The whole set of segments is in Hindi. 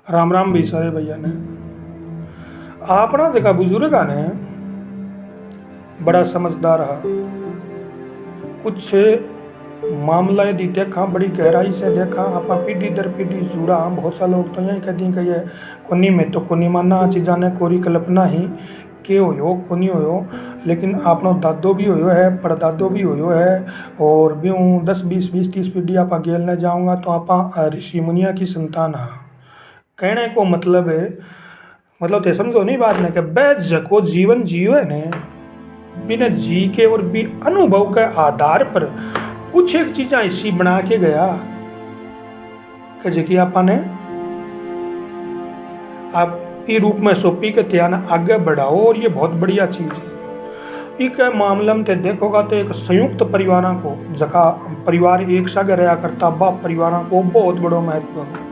राम राम भी सारे भैया ने अपना देखा बुजुर्ग ने बड़ा समझदार रहा। कुछ मामला यदि देखा बड़ी गहराई से देखा आप पीढ़ी दर पीढ़ी जुड़ा। बहुत सा लोग तो यही कहती कि ये कोनी में तो कोनी माना चीज़ा ने कोरी कल्पना ही के हो कोनी हो, लेकिन आपनो दादो भी हो है परदादो भी हो है। और भी 10 20 20 30 पीढ़ी आप गेल ने जाऊँगा तो आप ऋषि मुनिया की संतान हाँ। कहने को मतलब है, मतलब ते समझो नहीं बात ने कि बे जको जीवन जियो है ने बिना जी के और भी अनुभव के आधार पर कुछ एक चीज़ा ऐसी बना के गया कि जकी आपने आप ये रूप में सौंपी के ध्यान आगे बढ़ाओ। और ये बहुत बढ़िया चीज़ है। एक मामला में देखोगा तो एक संयुक्त परिवार को जका परिवार एक संग रहा करता बाप परिवार को बहुत बड़ो महत्व है।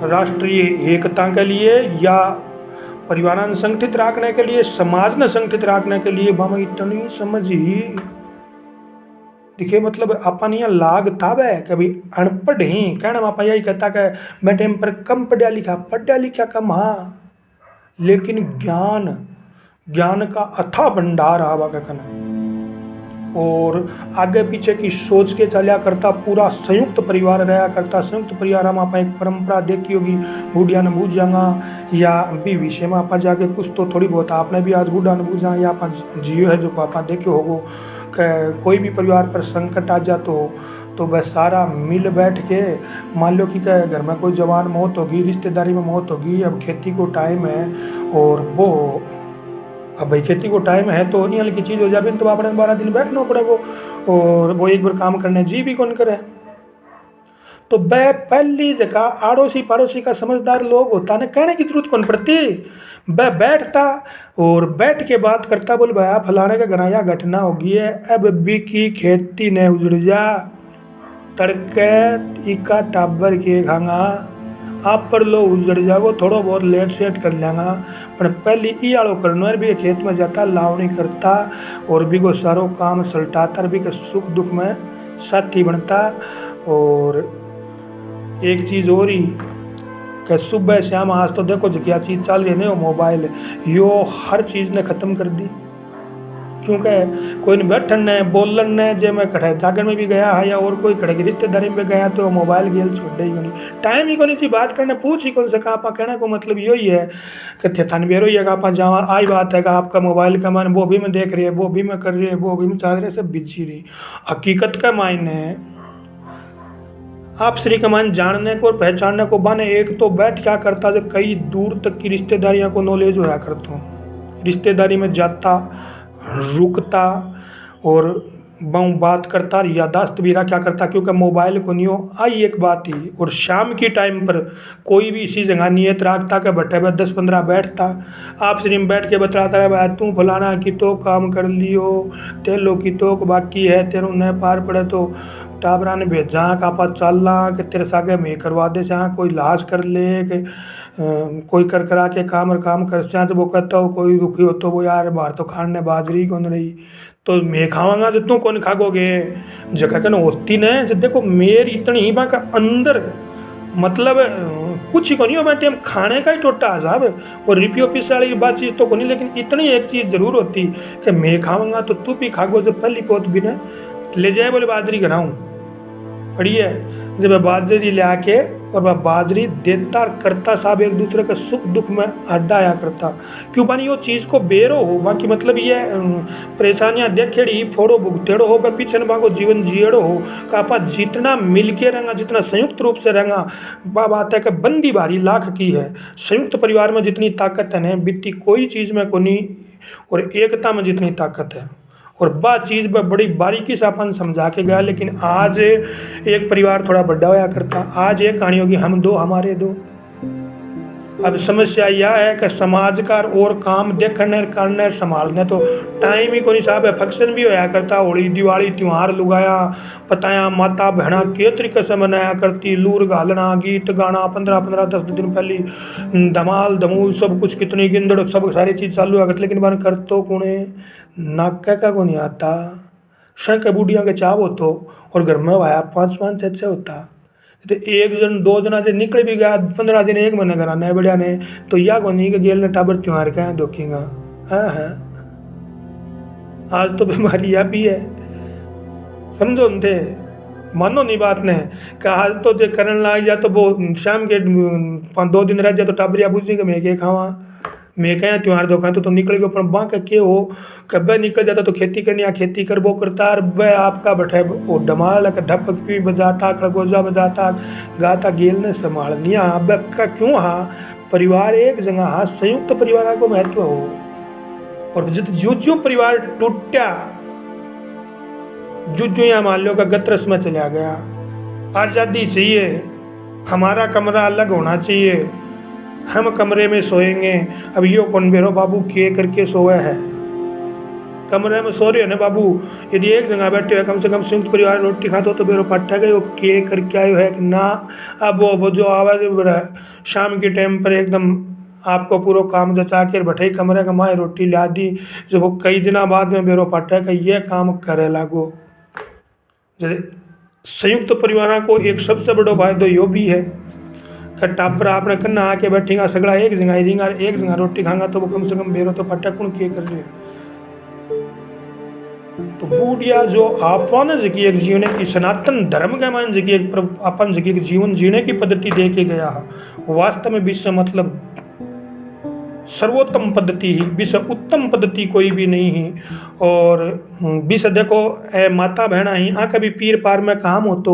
राष्ट्रीय एकता के लिए या परिवार ने संगठित रखने के लिए, समाज ने संगठित रखने के लिए बाम इतनी समझ ही दिखे। मतलब अपन यहाँ लाग तब है कि भाई अनपढ़ ही कहना आप यही कहता कि मैं टाइम पर कम पढ़ा लिखा कम हाँ, लेकिन ज्ञान का अथाह भंडार आवा का कहना। और आगे पीछे की सोच के चलिया करता पूरा संयुक्त परिवार रहा करता। संयुक्त परिवार में आप एक परंपरा देखी होगी बूढ़िया ने बूझ जाऊंगा या भी विषय में आप जाके कुछ तो थोड़ी बहुत आपने भी आज बूढ़ा ने बूझा या आप जियो है जो आप देखे होगो कि कोई भी परिवार पर संकट आ जाता हो तो वह सारा मिल बैठ के मान लो कि घर में कोई जवान मौत होगी, रिश्तेदारी में मौत होगी, अब खेती को टाइम है और वो अब भाई खेती को टाइम है तो यहाँ की चीज़ हो जाए तो आपने 12 दिन बैठना पड़े वो, और वो एक बार काम करने जी भी कौन करे। तो वह पहली जगह आड़ोसी पड़ोसी का समझदार लोग होता ने कहने की जरूरत कौन पड़ती। वह बैठता और बैठ के बात करता बोले भाई फलाने का घर या घटना होगी है, अब भी की खेती ने उजड़ जा तड़के इका टाबर के खांगा आप पर लो उजड़ जाओ थोड़ा बहुत लेट सेट कर लेंगा। पर पहली ई आड़ो करना भी खेत में जाता लावनी करता और भी को सारो काम सलटाता भी के सुख दुख में साथी बनता। और एक चीज़ और ही कि सुबह शाम आज तो देखो क्या चीज़ चल रही है ना मोबाइल, यो हर चीज़ ने ख़त्म कर दी। क्योंकि कोई बैठन ने बोलन ने जे मैं कठे जागरण में भी गया है या और कोई कड़े की रिश्तेदारी में गया तो मोबाइल गेल छोड़ ही नहीं, टाइम ही कोनी थी बात करने पूछ ही कौन सका। आप कहने को मतलब यही है कि थन बेरो ही है आप जावा आई बात है कि आपका मोबाइल का मन वो भी में देख रही है वो भी में कर रही है वो भी में चाह रहे सब बिजी रही। हकीकत का मायने आप श्री कमान जानने को और पहचानने को बने एक तो बैठ क्या करता जो कई दूर तक की रिश्तेदारियों को नॉलेज होया करता हूँ। रिश्तेदारी में जाता रुकता और बात करता यादाश्त भी रखा करता क्योंकि मोबाइल को नहीं हो आई एक बात ही। और शाम की टाइम पर कोई भी इसी जगह नियत रखता कि बैठे हुए 10-15 बैठता आप सिर्फ बैठ के बताता है भाई तू फलाना की तो काम कर लियो तेलो की तो बाकी है तेरू न पार पड़े तो टाबरा ने भेजा का आप चलना कि तेरे सागे में करवा दे चाह कोई लाज कर ले कि कोई कर करा के काम कर चाहे तो वो कहता हो कोई दुखी हो तो वो यार बाहर तो खाने बाजरी कौन रही तो मैं खावांगा जो तू कौन खागोगे जगह कहना होती न जब देखो मेरी इतनी ही बात अंदर मतलब कुछ ही को नहीं हो बैठे हम खाने का ही टोटा साहब और रिपियो पिस वाली बात चीज़ तो को नहीं, लेकिन इतनी एक चीज़ जरूर होती कि मैं खाऊंगा तो तू भी खागो। जब पहली पोत भी ना ले जाए बोले बाजरी कराऊँ पड़ी है जब बाजरी ले आके और वह बाजरी देता करता साहब एक दूसरे के सुख दुख में अड्डा आया करता। क्यों पानी वो चीज़ को बेरो हो बाकी मतलब ये परेशानियाँ देखेड़ी फोड़ो भुगतेड़ो हो वह पीछे बागो जीवन जियड़ो हो का आपा जितना मिल के रहेंगा जितना संयुक्त रूप से रहेंगा वह बात है कि बंदी बारी लाख की है। संयुक्त परिवार में जितनी ताकत है बीती कोई चीज़ में को नहीं और एकता में जितनी ताकत है और बात चीज़ बड़ी बारीकी से अपन समझा के गया। लेकिन आज एक परिवार थोड़ा बड़ा होया करता आज एक कहानी होगी हम दो हमारे दो। अब समस्या यह है कि समाज का और काम देखने करने संभालने तो टाइम ही को नहीं साहब है। फंक्शन भी होया करता होली दिवाली त्यौहार लुगाया पताया माता बहना के तरीके से मनाया करती लूर घालना गीत गाना 15-15 10 दिन पहले धमाल धमूल सब कुछ कितनी गिंदड़ सब सारी चीज़ चालू है करती। लेकिन बन कर तो कुणे नाका का को नहीं आता शंख बूढ़िया के चाव हो तो और घर में आया 5-5 6 होता तो एक जन दो जना से निकल भी गया 15 दिन एक महीने घर आने बढ़िया ने तो या को नहीं कि गेल ने टाबर त्योहार का धोखेगा। हाँ हाँ आज तो बीमारी या भी है समझो थे मानो नहीं बात ने कि आज तो जो करन लाग जा तो वो शाम के 2 दिन रह जाए तो टाबरिया पूछी कि मैं के खावा मैं क्या त्योहार धोखा तो निकल गयो पर बाँ के हो कब निकल जाता तो खेती करनी या खेती कर वो करता वह आपका बैठे वो डमाल ढप भी बजाता खरगोजा बजाता गाता गेल ने संभालनी अब का क्यों हाँ परिवार एक जगह हाँ संयुक्त परिवार को महत्व हो और जो जो परिवार टूटा जो यहाँ मान लो का गतरस में चला गया। आज़ादी चाहिए, हमारा कमरा अलग होना चाहिए, हम कमरे में सोएंगे। अब यो कौन बेरो बाबू के करके सोए है कमरे में सो रहे हो ना बाबू, यदि एक जगह बैठे हो कम से कम संयुक्त परिवार रोटी खाते हो तो बेरो पट्टा गए के करके आयो है कि ना। अब वो जो आवाज़ शाम के टाइम पर एकदम आपको पूरा काम जचा के बैठे कमरे का माए रोटी ला दी जो वो कई दिनों बाद में बेरो पट्टा का ये काम करे लागो। संयुक्त परिवार को एक सबसे बड़ा फायदा यो भी है कि टापर आपने करना आके बैठेगा सगड़ा एक जगह रोटी खाएंगा तो वो कम से कम बेरो तो पट्टा कौन के कर रहे तो बूढ़िया जो आपने जकी एक जीवन की सनातन धर्म के मान जकी एक अपन जकी एक जीवन जीने की पद्धति दे के गया वास्तव में विश्व मतलब सर्वोत्तम पद्धति ही विश्व उत्तम पद्धति कोई भी नहीं है। और विश्व देखो माता बहना ही हाँ कभी पीर पार में काम हो तो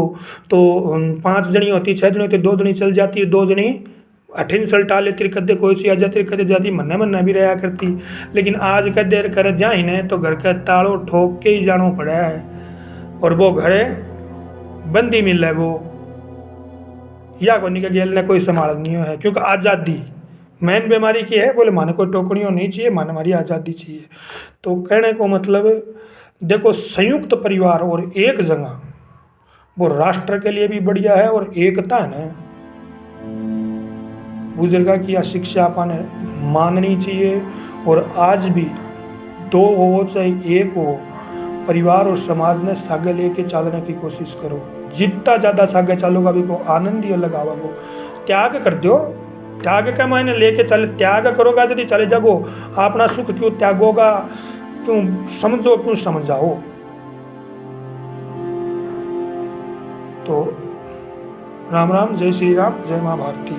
5 जनी होती 6 जनी होती 2 जनी चल जाती 2 जनी 18 सल्टा लेती कदे कोई सी आ जाती कदे जाती मन्ना भी रहा करती। लेकिन आज कदे कर जा ही नहीं तो घर का ताड़ो ठोक के ही जाना पड़ा है और वो घरे बंदी मिल है वो या को निकल गेल ने कोई संभाल नहीं है क्योंकि आज़ादी मेन बीमारी की है बोले माने कोई टोकरियों नहीं चाहिए माने हमारी आज़ादी चाहिए। तो कहने को मतलब देखो संयुक्त परिवार और एक जगह वो राष्ट्र के लिए भी बढ़िया है और एकता है ना बुजुर्गा की शिक्षा अपन माननी चाहिए। और आज भी 2 हो चाहे 1 हो परिवार और समाज में सागे लेके चलने की कोशिश करो। जितना ज़्यादा सागे चलोगा भी को आनंद ही अलग आवा को त्याग कर दो। त्याग का मायने लेके चले त्याग करोगा यदि चले जागो अपना सुख क्यों त्यागोगा क्यों समझो क्यों समझाओ। तो राम राम जय श्री राम जय माँ भारती।